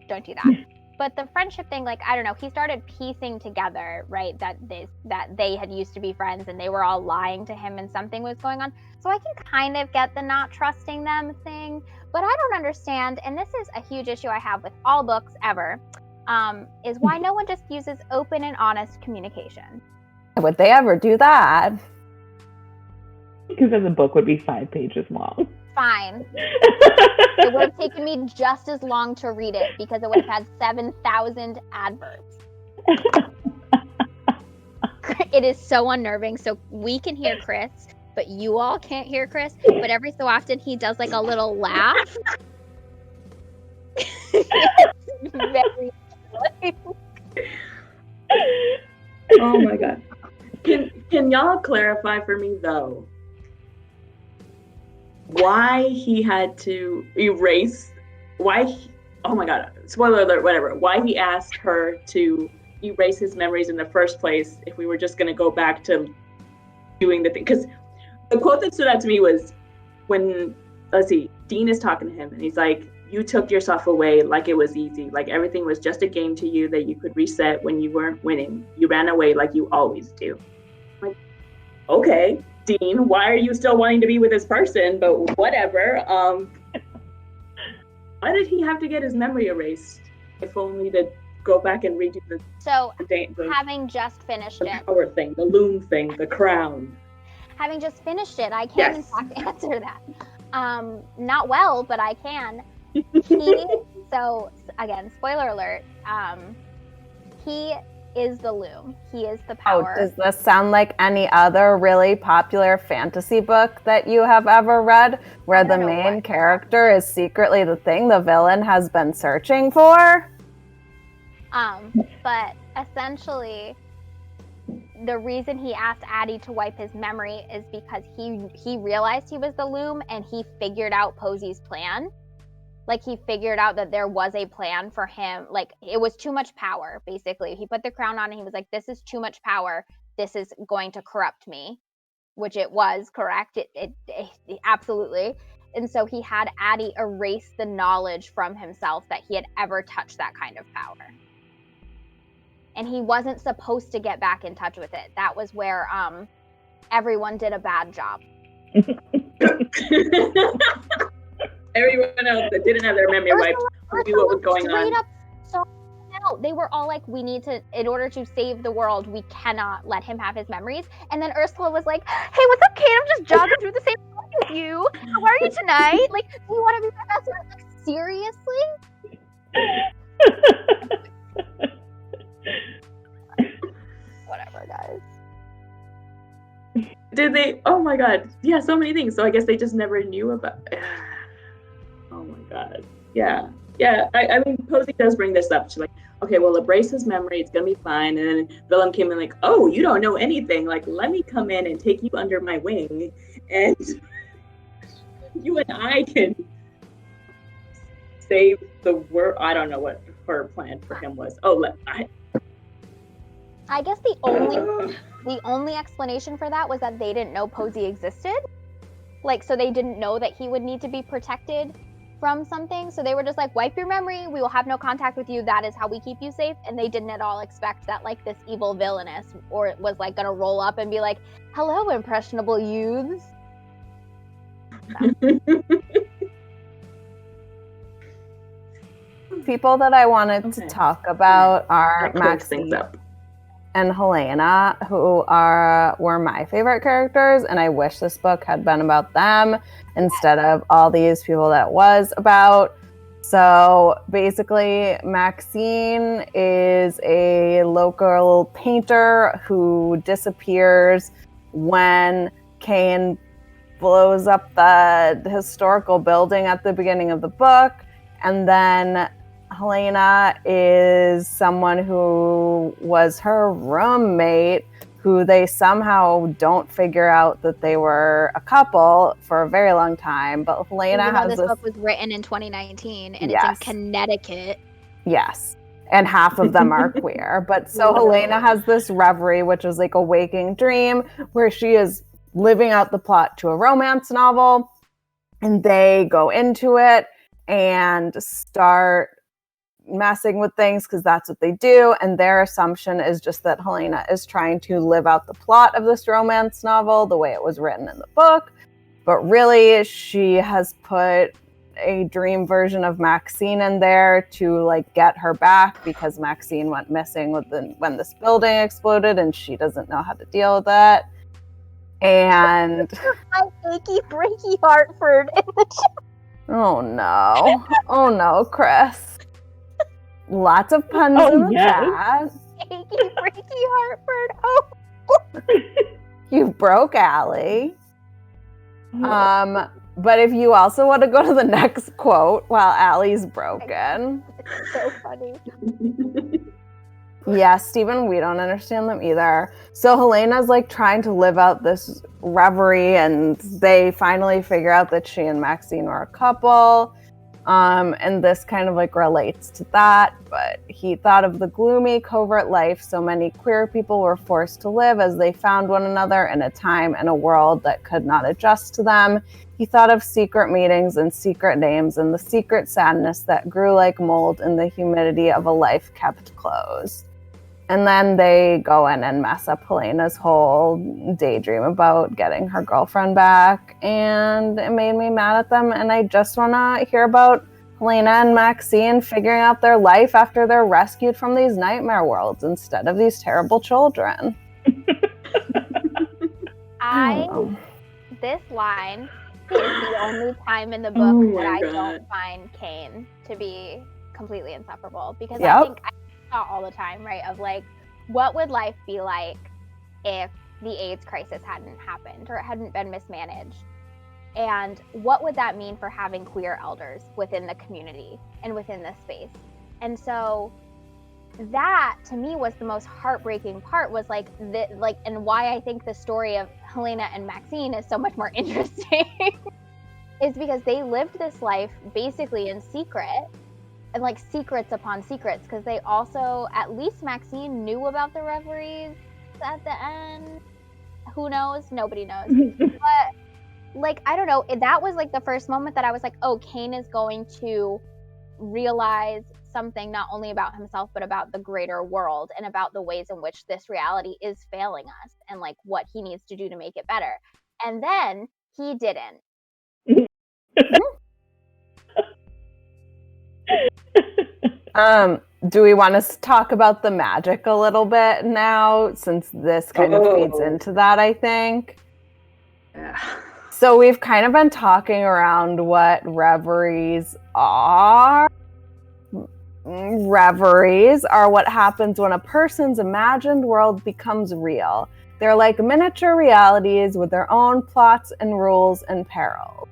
Speaker 2: Don't do that. But the friendship thing, like, I don't know, he started piecing together, right, that they had used to be friends and they were all lying to him and something was going on. So I can kind of get the not trusting them thing, but I don't understand, and this is a huge issue I have with all books ever, is why no one just uses open and honest communication.
Speaker 1: Would they ever do that?
Speaker 3: Because then the book would be 5 pages long.
Speaker 2: Fine. It would have taken me just as long to read it because it would have had 7,000 adverbs. It is so unnerving. So we can hear Chris, but you all can't hear Chris. But every so often he does like a little laugh. Very
Speaker 4: Oh my god. Can y'all clarify for me though why he had to erase, oh my god, spoiler alert, whatever, why he asked her to erase his memories in the first place if we were just going to go back to doing the thing? Because the quote that stood out to me was when, Dean is talking to him and he's like, you took yourself away like it was easy, like everything was just a game to you that you could reset when you weren't winning. You ran away like you always do. I'm like, okay, Dean, why are you still wanting to be with this person? But whatever. Why did he have to get his memory erased? If only to go back and redo the
Speaker 2: having just finished
Speaker 4: the
Speaker 2: it.
Speaker 4: power thing, the loom thing, the crown.
Speaker 2: Having just finished it, I can in fact answer that. Not well, but I can. So again, spoiler alert, he is the loom. He is the power.
Speaker 1: Oh, does this sound like any other really popular fantasy book that you have ever read, where the main character is secretly the thing the villain has been searching for?
Speaker 2: But essentially, the reason he asked Addie to wipe his memory is because he realized he was the loom and he figured out Posey's plan. Like, he figured out that there was a plan for him. Like, it was too much power, basically. He put the crown on and he was like, this is too much power. This is going to corrupt me, which it was correct. It absolutely. And so he had Addie erase the knowledge from himself that he had ever touched that kind of power. And he wasn't supposed to get back in touch with it. That was where everyone did a bad job.
Speaker 4: Everyone else that didn't have their memory wiped knew what was going on.
Speaker 2: Up saw out. They were all like, we need to, in order to save the world, we cannot let him have his memories. And then Ursula was like, hey, what's up, Kate? I'm just jogging through the same park with you. How are you tonight? Like, do you want to be my best friend? Like, seriously? Whatever, guys.
Speaker 4: Did they? Oh my god. Yeah, so many things. So I guess they just never knew about. Oh my god. Yeah. Yeah. I mean, Posey does bring this up. She's like, okay, well, erase his memory. It's going to be fine. And then Willem came in like, oh, you don't know anything. Like, let me come in and take you under my wing. And you and I can save the world. I don't know what her plan for him was.
Speaker 2: I guess the only explanation for that was that they didn't know Posey existed. Like, so they didn't know that he would need to be protected from something. So they were just like, wipe your memory. We will have no contact with you. That is how we keep you safe. And they didn't at all expect that like this evil villainess or it was like gonna roll up and be like, hello, impressionable youths.
Speaker 1: People that I wanted to talk about are Maxine and Helena, who were my favorite characters, and I wish this book had been about them instead of all these people that was about. So basically, Maxine is a local painter who disappears when Cain blows up the historical building at the beginning of the book, and then Helena is someone who was her roommate, who they somehow don't figure out that they were a couple for a very long time. But Helena has
Speaker 2: this book was written in 2019 and
Speaker 1: Yes.
Speaker 2: It's in Connecticut.
Speaker 1: Yes. And half of them are queer. But so Helena has this Reverie, which is like a waking dream, where she is living out the plot to a romance novel. And they go into it and start messing with things because that's what they do, and their assumption is just that Helena is trying to live out the plot of this romance novel the way it was written in the book, but really she has put a dream version of Maxine in there to like get her back because Maxine went missing when this building exploded and she doesn't know how to deal with that. And
Speaker 2: my achy breaky Hartford in the chat.
Speaker 1: Oh no, Chris. Lots of puns in the chat.
Speaker 2: Achy breaky Hartford. Oh.
Speaker 1: You broke Allie. But if you also want to go to the next quote while Allie's broken.
Speaker 2: It's so funny.
Speaker 1: Yeah, Stephen, we don't understand them either. So Helena's like trying to live out this reverie, and they finally figure out that she and Maxine are a couple. And this kind of like relates to that, but he thought of the gloomy, covert life so many queer people were forced to live as they found one another in a time and a world that could not adjust to them. He thought of secret meetings and secret names and the secret sadness that grew like mold in the humidity of a life kept closed. And then they go in and mess up Helena's whole daydream about getting her girlfriend back. And it made me mad at them. And I just want to hear about Helena and Maxine figuring out their life after they're rescued from these nightmare worlds instead of these terrible children.
Speaker 2: This line is the only time in the book that I don't find Cain to be completely insufferable. Because I think all the time, right, of like, what would life be like if the AIDS crisis hadn't happened or it hadn't been mismanaged? And what would that mean for having queer elders within the community and within this space? And so that to me was the most heartbreaking part, was like and why I think the story of Helena and Maxine is so much more interesting is because they lived this life basically in secret. And like secrets upon secrets, because they also, at least Maxine knew about the reveries at the end. Who knows? Nobody knows. But like, I don't know. That was like the first moment that I was like, oh, Cain is going to realize something not only about himself, but about the greater world and about the ways in which this reality is failing us and like what he needs to do to make it better. And then He didn't.
Speaker 1: Do we want to talk about the magic a little bit now, since this kind of feeds into that, I think?
Speaker 4: Yeah.
Speaker 1: So we've kind of been talking around what reveries are. Reveries are what happens when a person's imagined world becomes real. They're like miniature realities with their own plots and rules and perils.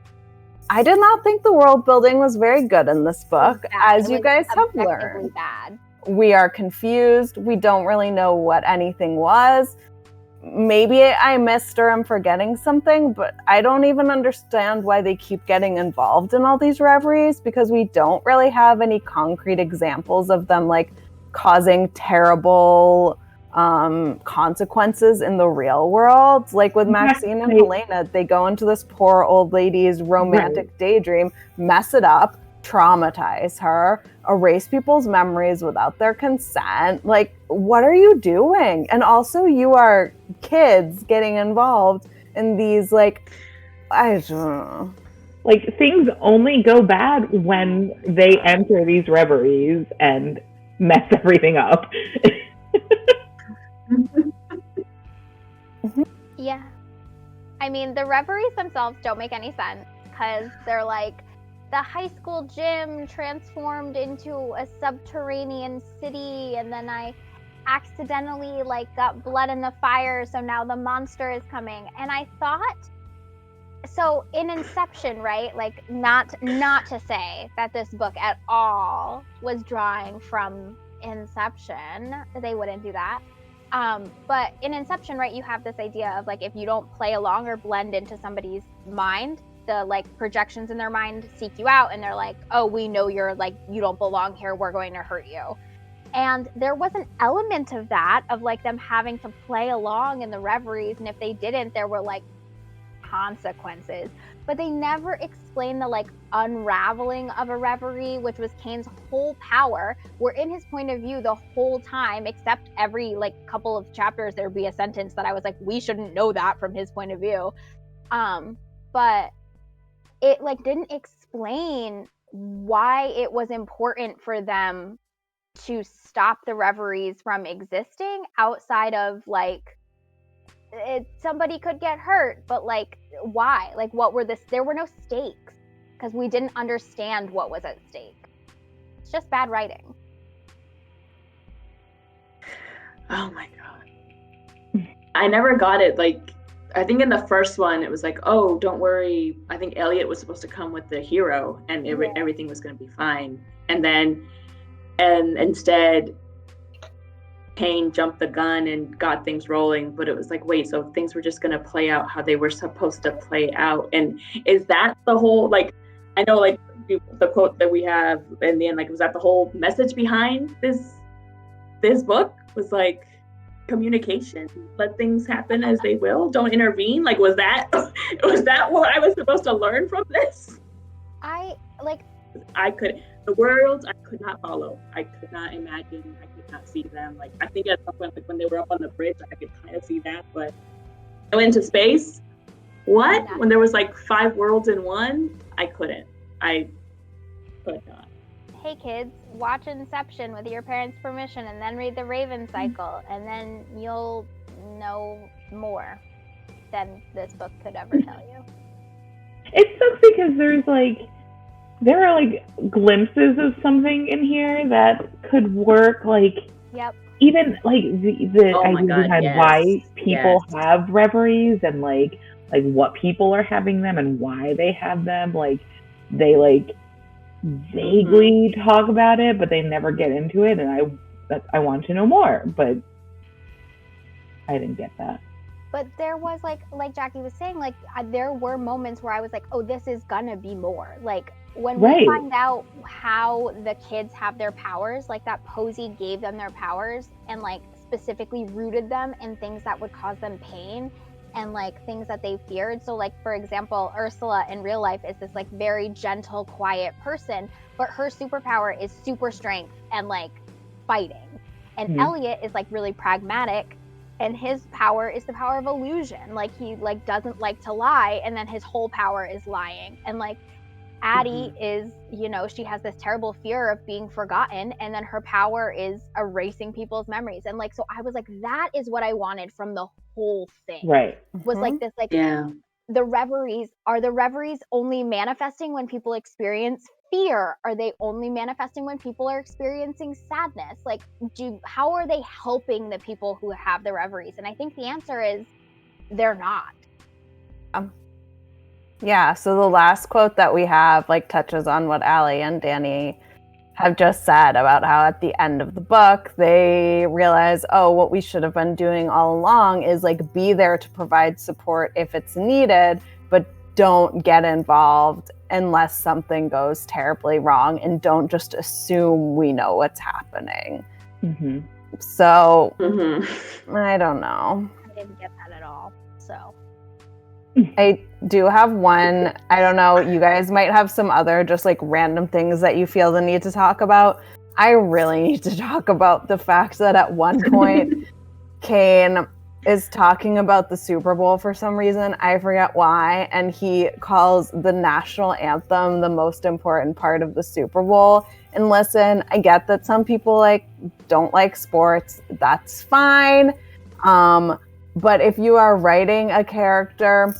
Speaker 1: I did not think the world building was very good in this book, as you guys have learned.
Speaker 2: Bad.
Speaker 1: We are confused. We don't really know what anything was. Maybe I missed or I'm forgetting something, but I don't even understand why they keep getting involved in all these reveries, because we don't really have any concrete examples of them like causing terrible consequences in the real world. Like with Maxine and Helena, they go into this poor old lady's romantic daydream, mess it up, traumatize her, erase people's memories without their consent. Like, what are you doing? And also, you are kids getting involved in these, like, I don't know.
Speaker 3: Like, things only go bad when they enter these reveries and mess everything up.
Speaker 2: Yeah. I mean, the reveries themselves don't make any sense, because they're like, the high school gym transformed into a subterranean city, and then I accidentally like got blood in the fire, so now the monster is coming. And I thought, so in Inception, right, like not to say that this book at all was drawing from Inception, they wouldn't do that, but in Inception, right, you have this idea of like, if you don't play along or blend into somebody's mind, the like projections in their mind seek you out, and they're like, oh, we know you're like, you don't belong here, we're going to hurt you. And there was an element of that, of like them having to play along in the reveries, and if they didn't, there were like consequences. But they never explained the like unraveling of a reverie, which was Kane's whole power. We're in his point of view the whole time, except every like couple of chapters there'd be a sentence that I was like, we shouldn't know that from his point of view. But it like didn't explain why it was important for them to stop the reveries from existing, outside of like, somebody could get hurt, but like, why? Like, what were there were no stakes, because we didn't understand what was at stake. It's just bad writing.
Speaker 4: Oh my god. I never got it. Like, I think in the first one, it was like, oh, don't worry. I think Elliot was supposed to come with the hero, and everything was going to be fine. And instead, Kane jumped the gun and got things rolling. But it was like, wait, so things were just going to play out how they were supposed to play out. And is that the whole, like, I know, like, the quote that we have in the end, like, was that the whole message behind this book? Was like, communication, let things happen as they will, don't intervene. Like, was that what I was supposed to learn from this? The worlds I could not follow. I could not imagine. I could not see them. Like, I think at some point, like when they were up on the bridge, I could kind of see that, but I went into space. What? When there was like 5 worlds in one, I couldn't. I could not.
Speaker 2: Hey kids, watch Inception with your parents' permission, and then read the Raven Cycle, and then you'll know more than this book could ever tell you.
Speaker 3: It sucks because there are like glimpses of something in here that could work. Like,
Speaker 2: yep.
Speaker 3: Even like the idea behind why people have reveries, and like what people are having them and why they have them. Like, they like vaguely talk about it, but they never get into it, and I want to know more, but I didn't get that.
Speaker 2: But there was like Jackie was saying, like, there were moments where I was like, oh, this is gonna be more. Like, when we find out how the kids have their powers, like that Posey gave them their powers and like specifically rooted them in things that would cause them pain and like things that they feared. So like, for example, Ursula in real life is this like very gentle, quiet person, but her superpower is super strength and like fighting. And Elliot is like really pragmatic and his power is the power of illusion. Like, he like doesn't like to lie, and then his whole power is lying. And like Addie is, you know, she has this terrible fear of being forgotten, and then her power is erasing people's memories. And like, so I was like, that is what I wanted from the whole thing.
Speaker 3: Right.
Speaker 2: Was like this, like, the reveries only manifesting when people experience fear? Are they only manifesting when people are experiencing sadness? Like, how are they helping the people who have the reveries? And I think the answer is they're not.
Speaker 1: Yeah, so the last quote that we have like touches on what Allie and Danny have just said about how at the end of the book they realize, oh, what we should have been doing all along is like be there to provide support if it's needed, but don't get involved unless something goes terribly wrong, and don't just assume we know what's happening.
Speaker 3: Mm-hmm.
Speaker 1: So I don't know.
Speaker 2: I didn't get that at all. So
Speaker 1: I do have one. I don't know. You guys might have some other just like random things that you feel the need to talk about. I really need to talk about the fact that at one point, Kane is talking about the Super Bowl for some reason. I forget why. And he calls the national anthem the most important part of the Super Bowl. And listen, I get that some people like don't like sports. That's fine. But if you are writing a character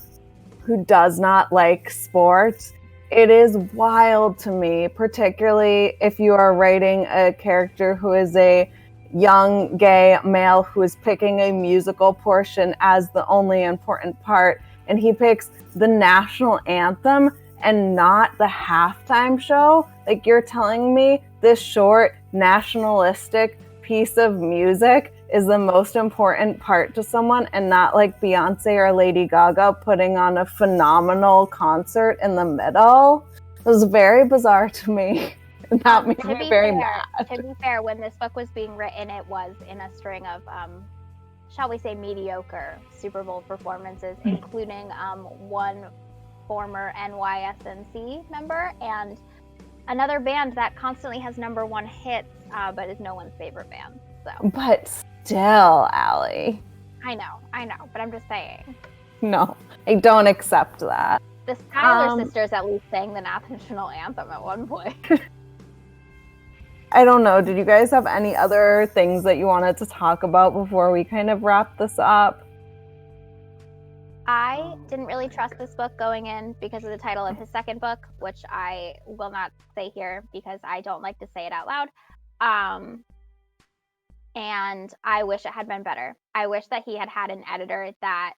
Speaker 1: who does not like sports, it is wild to me, particularly if you are writing a character who is a young gay male who is picking a musical portion as the only important part, and he picks the national anthem and not the halftime show. Like, you're telling me this short nationalistic piece of music is the most important part to someone, and not like Beyonce or Lady Gaga putting on a phenomenal concert in the middle? It was very bizarre to me. And that made me very mad.
Speaker 2: To be fair, when this book was being written, it was in a string of, shall we say, mediocre Super Bowl performances, including one former NYSNC member and another band that constantly has #1 hits, but is no one's favorite band. So.
Speaker 1: But still, Allie.
Speaker 2: I know, but I'm just saying.
Speaker 1: No, I don't accept that.
Speaker 2: The Schuyler sisters at least sang the national anthem at one point.
Speaker 1: I don't know. Did you guys have any other things that you wanted to talk about before we kind of wrap this up?
Speaker 2: I didn't really trust this book going in because of the title of his second book, which I will not say here because I don't like to say it out loud. And I wish it had been better. I wish that he had had an editor that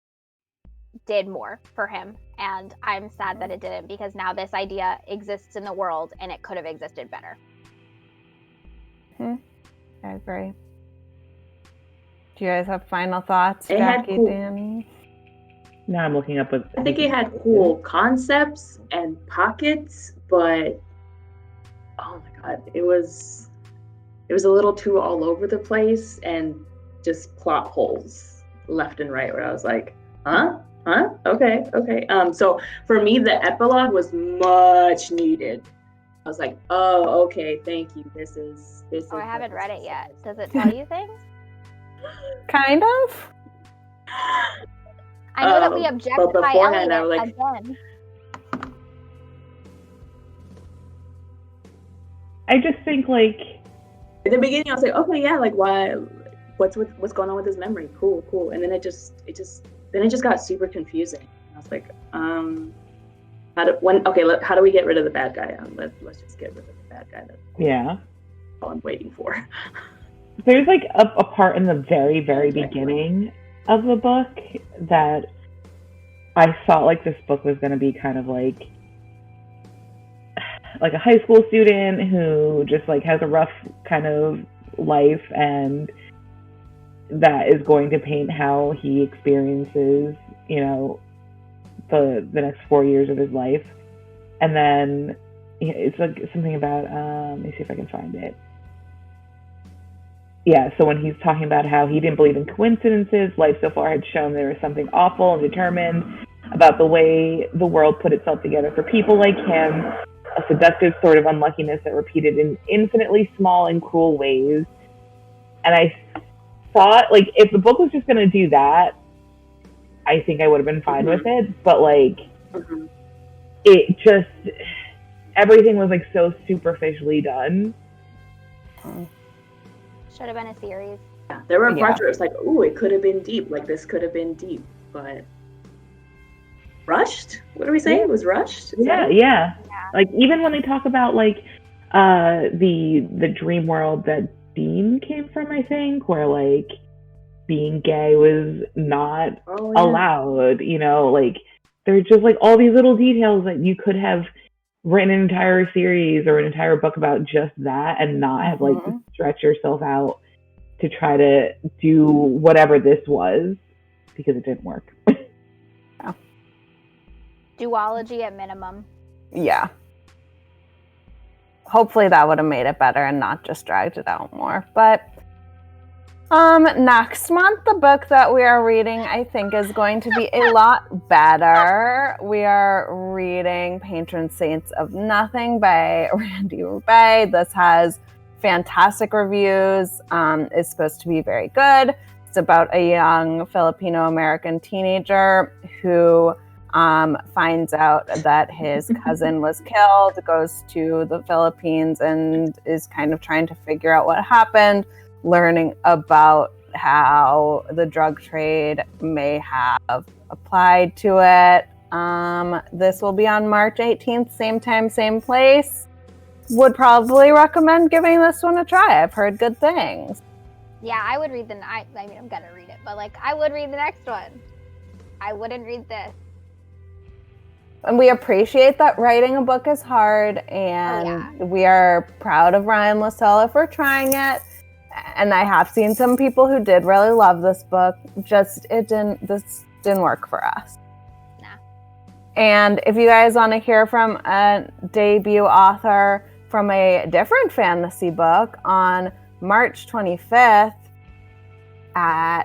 Speaker 2: did more for him. And I'm sad that it didn't, because now this idea exists in the world and it could have existed better.
Speaker 1: I agree. Do you guys have final thoughts, Jackie, Danny?
Speaker 3: Now I'm looking up.
Speaker 4: I think it had cool concepts and pockets, but oh my god, it was a little too all over the place and just plot holes left and right, where I was like, okay. So for me, the epilogue was much needed. I was like, oh, okay, thank you. This is.
Speaker 2: Oh, I haven't read it yet. Does it tell you things?
Speaker 1: Kind of.
Speaker 2: I know that we objectify Elliot again.
Speaker 3: I just think, like,
Speaker 4: in the beginning, I was like, okay, yeah, like, why? What's going on with his memory? Cool. And then it just got super confusing. I was like, how do we get rid of the bad guy? Let's just get rid of the bad guy. That's all I'm waiting for.
Speaker 3: There's like a part in the very, very beginning of the book that I felt like this book was going to be kind of like a high school student who just like has a rough kind of life, and that is going to paint how he experiences, you know, the next 4 years of his life. And then it's like something about let me see if I can find it. Yeah, so when he's talking about how he didn't believe in coincidences, life so far had shown there was something awful and determined about the way the world put itself together for people like him, a seductive sort of unluckiness that repeated in infinitely small and cruel ways. And I thought, like, if the book was just going to do that, I think I would have been fine with it. But, like, it just, everything was, like, so superficially done.
Speaker 2: Should have been a series.
Speaker 4: Yeah, there were parts where it was like, ooh, it could have been deep. Like, this could have been deep. But rushed? What are we saying? It was rushed?
Speaker 3: Yeah. Like, even when they talk about, like, the dream world that Dean came from, I think, where, like, being gay was not allowed, you know, like, there's just, like, all these little details that you could have written an entire series or an entire book about just that and not have, like, to stretch yourself out to try to do whatever this was, because it didn't work.
Speaker 2: Duology at minimum.
Speaker 1: Yeah. Hopefully that would have made it better and not just dragged it out more. But next month, the book that we are reading, I think, is going to be a lot better. We are reading Patron Saints of Nothing by Randy Roubaix. This has fantastic reviews. It's supposed to be very good. It's about a young Filipino-American teenager who finds out that his cousin was killed, goes to the Philippines, and is kind of trying to figure out what happened, learning about how the drug trade may have applied to it. This will be on March 18th, same time, same place. Would probably recommend giving this one a try. I've heard good things.
Speaker 2: Yeah, I would read I mean, I'm gonna read it, but, like, I would read the next one. I wouldn't read this.
Speaker 1: And we appreciate that writing a book is hard, and we are proud of Ryan La Sala for trying it. And I have seen some people who did really love this book. This didn't work for us.
Speaker 2: Nah.
Speaker 1: And if you guys want to hear from a debut author from a different fantasy book, on March 25th at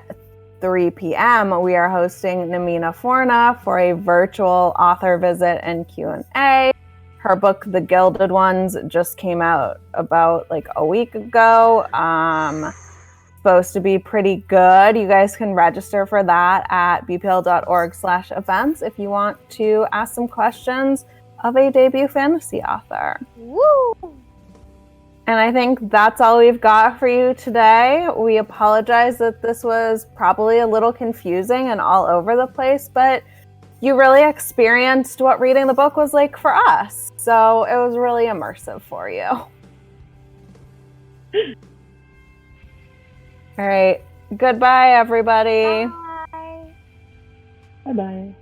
Speaker 1: 3 p.m. we are hosting Namina Forna for a virtual author visit and Q&A. Her book, The Gilded Ones, just came out about like a week ago. Supposed to be pretty good. You guys can register for that at bpl.org/events if you want to ask some questions of a debut fantasy author.
Speaker 2: Woo!
Speaker 1: And I think that's all we've got for you today. We apologize that this was probably a little confusing and all over the place, but you really experienced what reading the book was like for us. So it was really immersive for you. All right. Goodbye, everybody.
Speaker 2: Bye.
Speaker 3: Bye-bye.